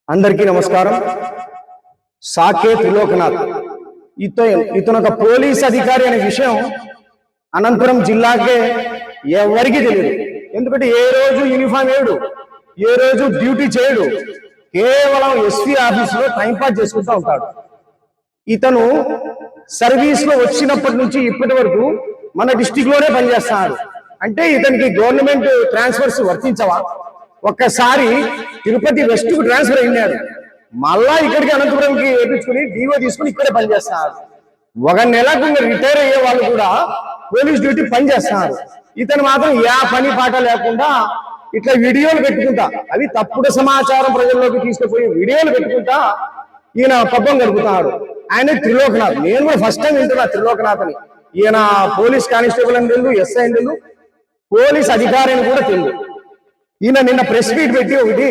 అందరికీ నమస్కారం. సాకే త్రిలోకనాథ్ ఇతను ఒక పోలీస్ అధికారి అనే విషయం అనంతపురం జిల్లాకే ఎవరికి తెలియదు. ఎందుకంటే ఏ రోజు యూనిఫామ్ వేయడు, ఏ రోజు డ్యూటీ చేయడు, కేవలం ఎస్పీ ఆఫీసులో టైంపాస్ చేసుకుంటూ ఉంటాడు. ఇతను సర్వీస్ లో వచ్చినప్పటి నుంచి ఇప్పటి వరకు మన డిస్టిక్ లోనే పనిచేస్తున్నాడు. అంటే ఇతనికి గవర్నమెంట్ ట్రాన్స్ఫర్స్ వర్తించవా? ఒక్కసారి తిరుపతి వెస్ట్ కు ట్రాన్స్ఫర్ అయినాడు, మళ్ళా ఇక్కడికి అనంతపురంకి వేయించుకుని డిఓ తీసుకుని ఇక్కడే పనిచేస్తున్నారు. ఒక నెలకు రిటైర్ అయ్యే వాళ్ళు కూడా పోలీస్ డ్యూటీ పనిచేస్తున్నారు. ఇతను మాత్రం ఏ పని పాట లేకుండా ఇట్లా వీడియోలు పెట్టుకుంటా, అవి తప్పుడు సమాచారం ప్రజల్లోకి తీసుకుపోయి వీడియోలు పెట్టుకుంటా ఈయన పబ్బం గడుపుతున్నాడు. ఆయన త్రిలోకనాథ్. నేను కూడా ఫస్ట్ టైం వింటున్నా త్రిలోకనాథ్ అని. ఈయన పోలీస్ కానిస్టేబుల్ అని తెలుసు, ఎస్ఐ అని తెలుసు, పోలీస్ అధికారి అని కూడా తెలుసు. ఈయన నిన్న ప్రెస్ మీట్ పెట్టి ఒకటి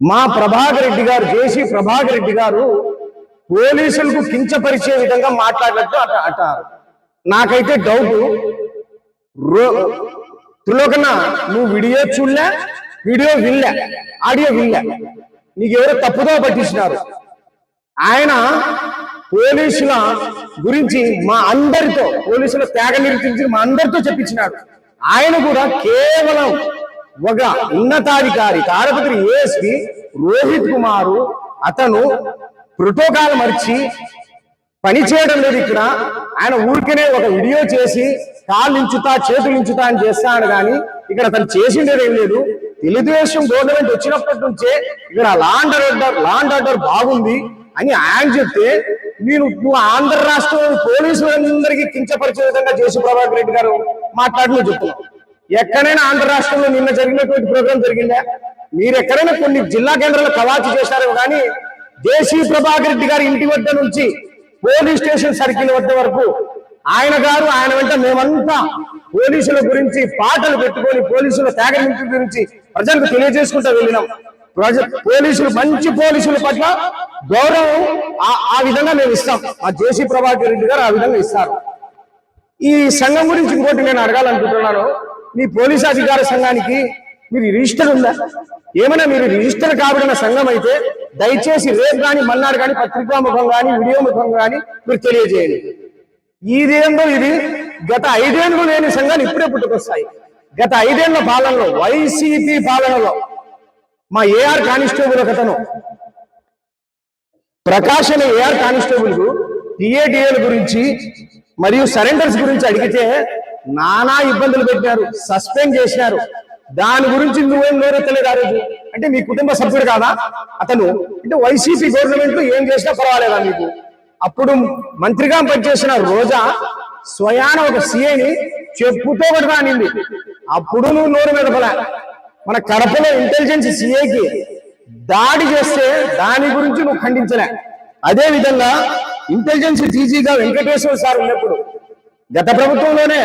మా ప్రభాకర్ రెడ్డి గారు, జేసీ ప్రభాకర్ రెడ్డి గారు పోలీసులకు కించపరిచే విధంగా మాట్లాడినట్టు అంటారు. నాకైతే డౌట్, త్రిలోకన్న నువ్వు వీడియో చూడలే, వీడియో వినలే, ఆడియో వినలే, నీకెవరో తప్పుదో పట్టించినారు. ఆయన పోలీసుల గురించి మా అందరితో, పోలీసుల త్యాగ నిరూపించి మా అందరితో చెప్పించినాడు. ఆయన కూడా కేవలం ఒక ఉన్నతాధికారి తాడపత్రి ఏఎస్పీ రోహిత్ కుమారు, అతను ప్రోటోకాల్ మర్చి పని చేయడం లేదు. ఇక్కడ ఆయన ఊరికనే ఒక వీడియో చేసి కాళ్ళు ఇంచుతా చేతులు ఇంచుతా అని చేస్తాడు, కానీ ఇక్కడ అతను చేసిండేది ఏం లేదు. తెలుగుదేశం గవర్నమెంట్ వచ్చినప్పటి నుంచే ఇక్కడ లాండ్ ఆర్డర్ బాగుంది అని ఆయన చెప్తే నువ్వు ఆంధ్ర రాష్ట్రం పోలీసులందరికీ కించపరిచే విధంగా జేసీ ప్రభాకర్ రెడ్డి గారు మాట్లాడి చెప్తున్నావు. ఎక్కడైనా ఆంధ్ర రాష్ట్రంలో నిన్న జరిగినటువంటి ప్రోగ్రాం జరిగిందా? మీరు ఎక్కడైనా కొన్ని జిల్లా కేంద్రాల్లో కవాచు చేశారేమో, కానీ జేసీ ప్రభాకర్ రెడ్డి గారి ఇంటి వద్ద నుంచి పోలీస్ స్టేషన్ సర్కిల్ వద్ద వరకు ఆయన గారు, ఆయన వెంట మేమంతా పోలీసుల గురించి పాటలు పెట్టుకొని పోలీసుల త్యాగ గురించి ప్రజలకు తెలియజేసుకుంటూ వెళ్ళినాం. పోలీసులు, మంచి పోలీసుల పట్ల గౌరవం ఆ విధంగా మేము ఇస్తాం. మా జేసీ ప్రభాకర్ రెడ్డి గారు ఆ విధంగా ఇస్తారు. ఈ సంఘం గురించి ఇంకోటి నేను అడగాలనుకుంటున్నాను. మీ పోలీసు అధికార సంఘానికి మీరు రిజిస్టర్ ఉందా? ఏమైనా మీరు రిజిస్టర్ కాబడిన సంఘం అయితే దయచేసి రేపు కానీ మన్నాడు కానీ పత్రికా ముఖం కానీ వీడియో ముఖం కానీ మీరు తెలియజేయండి. ఇదేందో ఇది గత 5 ఏళ్ళు లేని సంఘాలు ఇప్పుడే పుట్టుకొస్తాయి. గత 5 ఏళ్ల పాలనలో, వైసీపీ పాలనలో మా ఏఆర్ కానిస్టేబుల్ ఒకతను, ప్రకాష్ అనే ఏఆర్ కానిస్టేబుల్ కు టీఏటీఏల గురించి మరియు సరెండర్స్ గురించి అడిగితే నానా ఇబ్బందులు పెట్టినారు, సస్పెండ్ చేసినారు. దాని గురించి నువ్వేం నోరెత్తలేదు ఆ రోజు. అంటే మీ కుటుంబ సభ్యుడు కాదా అతను? అంటే వైసీపీ గవర్నమెంట్ లో ఏం చేసినా పర్వాలేదా మీకు? అప్పుడు మంత్రిగా పనిచేసిన రోజా స్వయాన ఒక సీఐని చెప్పుతో ఒకటి అనింది, అప్పుడు నువ్వు నోరు మెదపలే. మన కడపలో ఇంటెలిజెన్స్ సీఐకి దాడి చేస్తే దాని గురించి నువ్వు ఖండించలే. అదే విధంగా ఇంటెలిజెన్స్ డీజీగా వెంకటేశ్వర సార్ ఉన్నప్పుడు గత ప్రభుత్వంలోనే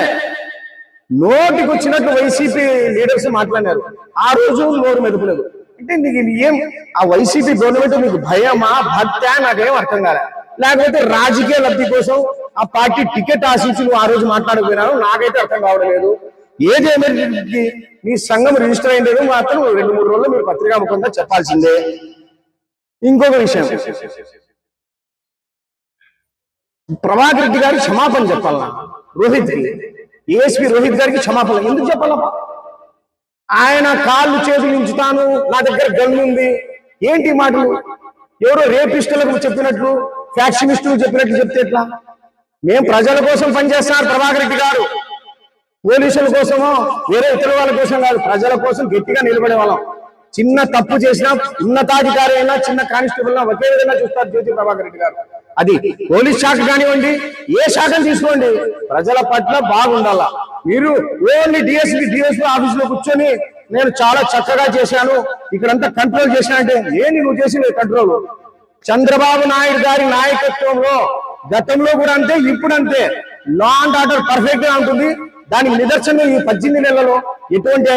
నోటికి వచ్చినట్టు వైసీపీ లీడర్స్ మాట్లాడినారు. ఆ రోజు నోరు మెదపలేదు. అంటే నీకు ఏం ఆ వైసీపీ గవర్నమెంట్ మీకు భయమా, భక్తా? నాకేం అర్థం కాలే. లేకపోతే రాజకీయ లబ్ధి కోసం ఆ పార్టీ టికెట్ ఆశించి నువ్వు ఆ రోజు మాట్లాడుకున్నాను, నాకైతే అర్థం కావడం లేదు. ఏదేమైనా మీ సంఘం రిజిస్టర్ అయ్యేది మాత్రం 2-3 రోజుల్లో మీరు పత్రికా ముఖంగా చెప్పాల్సిందే. ఇంకొక విషయం, ప్రభాకర్ రెడ్డి గారికి క్షమాపణ చెప్పాలా? ఏఎస్పీ రోహిత్ గారికి క్షమాపణ ఎందుకు చెప్పాలమ్మా? ఆయన కాళ్ళు చేతులు ఉంచుతాను, నా దగ్గర గన్ ఉంది, ఏంటి మాటలు? ఎవరో రేపిస్టులకు చెప్పినట్లు, ఫ్యాక్షనిస్టులకు చెప్పినట్లు చెప్తే ఎట్లా? మేము ప్రజల కోసం పనిచేస్తున్నారు ప్రభాకర్ రెడ్డి గారు, పోలీసుల కోసమో వేరే ఇతర వాళ్ళ కోసం కాదు, ప్రజల కోసం గట్టిగా నిలబడే వాళ్ళం. చిన్న తప్పు చేసినా ఉన్నతాధికారి అయినా చిన్న కానిస్టేబుల్ ఒకే విధంగా చూస్తారు జేసీ ప్రభాకర్ రెడ్డి గారు. అది పోలీస్ శాఖ కానివ్వండి, ఏ శాఖను తీసుకోండి, ప్రజల పట్ల బాగుండాలా. మీరు ఓన్లీ డిఎస్పీ ఆఫీసులో కూర్చొని నేను చాలా చక్కగా చేశాను, ఇక్కడంతా కంట్రోల్ చేశాను అంటే ఏంటి నువ్వు చేసిన కంట్రోల్? చంద్రబాబు నాయుడు గారి నాయకత్వంలో గతంలో కూడా అంతే, ఇప్పుడు అంతే, లా అండ్ ఆర్డర్ పర్ఫెక్ట్ గా ఉంటుంది. దానికి నిదర్శనం ఈ 18 నెలల్లో ఎటువంటి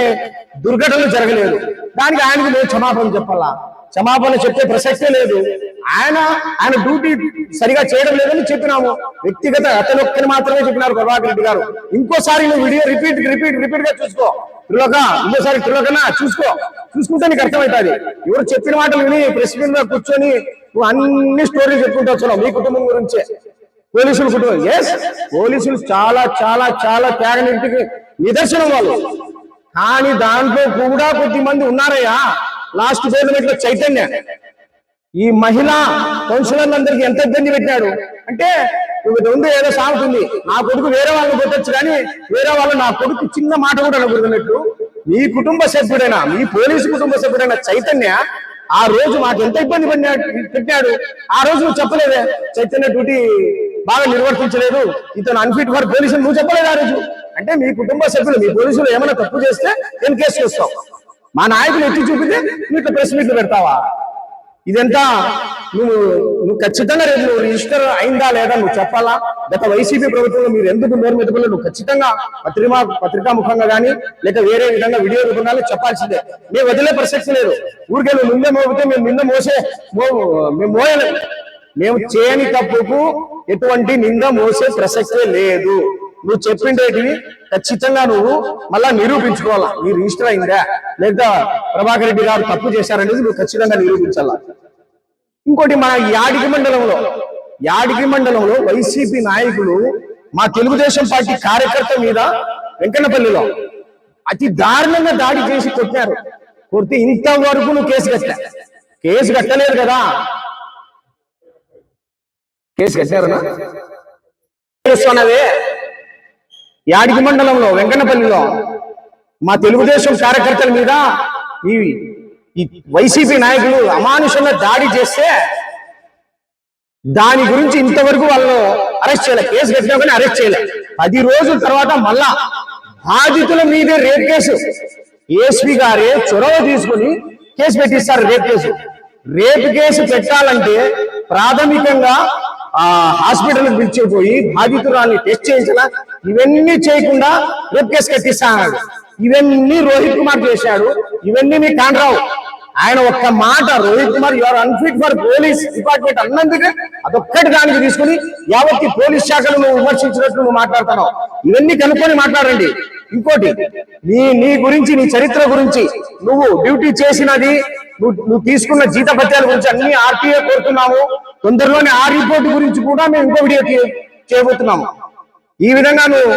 దుర్ఘటనలు జరగలేదు. దానికి ఆయనకు మేము క్షమాపణ చెప్పాలా? క్షమాపణ చెప్పే ప్రసక్తే లేదు. ఆయన డ్యూటీ సరిగా చేయడం లేదని చెప్పినాము. వ్యక్తిగత అతను ఒక్కని మాత్రమే చెప్పినారు ప్రభాకర్ రెడ్డి గారు. ఇంకోసారి నువ్వు వీడియో రిపీట్ గా చూసుకో త్రిలోక, ఇంకోసారి త్రిలోకనా చూసుకుంటే నీకు అర్థమవుతుంది. ఎవరు చెప్పిన మాటలు విని ప్రెస్ మీట్ మీద కూర్చొని నువ్వు అన్ని స్టోరీలు చెప్పుకుంటూ వచ్చావు మీ కుటుంబం గురించే. పోలీసుల కుటుంబం, పోలీసులు చాలా చాలా చాలా త్యాగనిటికి నిదర్శనం వాళ్ళు. కానీ దాంట్లో కూడా కొద్దిమంది ఉన్నారయ్యా. లాస్ట్ గవర్నమెంట్ లో చైతన్య ఈ మహిళా కౌన్సిలర్లందరికీ ఎంత ఇబ్బంది పెట్టినాడు అంటే, ముందు ఏదో సాగుతుంది, నా కొడుకు వేరే వాళ్ళని కొట్టచ్చు కానీ వేరే వాళ్ళు నా కొడుకు చిన్న మాట కూడా అనుకుంటున్నట్టు మీ కుటుంబ సభ్యుడైనా, మీ పోలీసు కుటుంబ సభ్యుడైన చైతన్య ఆ రోజు మాకు ఎంత ఇబ్బంది పెట్టాడు. ఆ రోజు నువ్వు చెప్పలేదే, చైతన్య డ్యూటీ బాగా నిర్వర్తించలేదు, ఇతను అన్ఫిట్ ఫర్ పోలీసులు నువ్వు చెప్పలేదు ఆ రోజు. అంటే మీ కుటుంబ సభ్యులు, మీ పోలీసులు ఏమైనా తప్పు చేస్తే నేను కేసు చేస్తావు, మా నాయకులు ఎత్తి చూపితే నీకు ప్రెస్ మీట్లు పెడతావా? ఇదంతా నువ్వు ఖచ్చితంగా రేపు నువ్వు రిజిస్టర్ అయిందా లేదా నువ్వు చెప్పాలా. గత వైసీపీ ప్రభుత్వంలో మీరు ఎందుకు నోరు మెదపలేదు నువ్వు ఖచ్చితంగా పత్రికా ముఖంగా కానీ లేక వేరే విధంగా వీడియో రూపంగా చెప్పాల్సిందే. మేము వదిలే ప్రసక్తి లేదు. ఊరికే నువ్వు నింద మోపితే మేము నింద మేము మోయలేదు. మేము చేయని తప్పుకు ఎటువంటి నింద మోసే ప్రసక్తే లేదు. నువ్వు చెప్పిండేటివి ఖచ్చితంగా నువ్వు మళ్ళా నిరూపించుకోవాలా. నీ రిజిస్టర్ అయిందా లేదా ప్రభాకర్ రెడ్డి గారు తప్పు చేశారనేది నువ్వు ఖచ్చితంగా నిరూపించాలా. ఇంకోటి, మా యాడికి మండలంలో వైసీపీ నాయకులు మా తెలుగుదేశం పార్టీ కార్యకర్త మీద వెంకన్నపల్లిలో అతి దారుణంగా దాడి చేసి కొడితే ఇంతవరకు నువ్వు కేసు కట్టలేదు కదా. కేసు కట్టారనా? చేస్తున్నవే యాడికి మండలంలో వెంకన్నపల్లిలో మా తెలుగుదేశం కార్యకర్తల మీద ఈ వైసీపీ నాయకులు అమానుషంగా దాడి చేస్తే దాని గురించి ఇంతవరకు వాళ్ళు అరెస్ట్ చేయలే. కేసు కట్టినా కానీ అరెస్ట్ చేయలే. 10 రోజుల తర్వాత మళ్ళా బాధితుల మీదే రేప్ కేసు, ఏఎస్పీ గారే చొరవ తీసుకుని కేసు పెట్టిస్తారు. రేప్ కేసు పెట్టాలంటే ప్రాథమికంగా హాస్పిటల్ పిలిచిపోయి బాధితురాన్ని టెస్ట్ చేయించాల. ఇవన్నీ చేయకుండా రేప్ కేసు కట్టిస్తాడు. ఇవన్నీ రోహిత్ కుమార్ చేశాడు. ఇవన్నీ మీ కాండ్రావు. ఆయన ఒక్క మాట, Rohit Kumar your unfit for police department అన్నందుకే అదొక్కటి దానికి తీసుకుని యావత్ పోలీస్ శాఖను నువ్వు విమర్శించినట్లు నువ్వు మాట్లాడుతున్నావు. ఇవన్నీ కనుక్కొని మాట్లాడండి. ఇంకోటి, నీ గురించి, నీ చరిత్ర గురించి, నువ్వు డ్యూటీ చేసినది, నువ్వు తీసుకున్న జీతభత్యాల గురించి అన్ని ఆర్టీఏ కోరుతున్నాము. తొందరలోనే ఆ రిపోర్ట్ గురించి కూడా మేము ఇంకో వీడియో చేయబోతున్నాము. ఈ విధంగా నువ్వు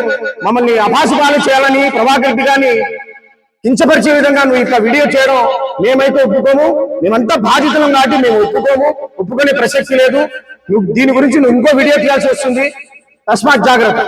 మమ్మల్ని అభాసుపాలు చేయాలని, ప్రభాకర్ రెడ్డి గారిని కించపరిచే విధంగా నువ్వు ఇట్లా వీడియో చేయడం మేమైతే ఒప్పుకోము. మేమంతా బాధితులం కాబట్టి మేము ఒప్పుకునే ప్రసక్తి లేదు. దీని గురించి నువ్వు ఇంకో వీడియో చేయాల్సి వస్తుంది. తస్మాత్ జాగ్రత్త.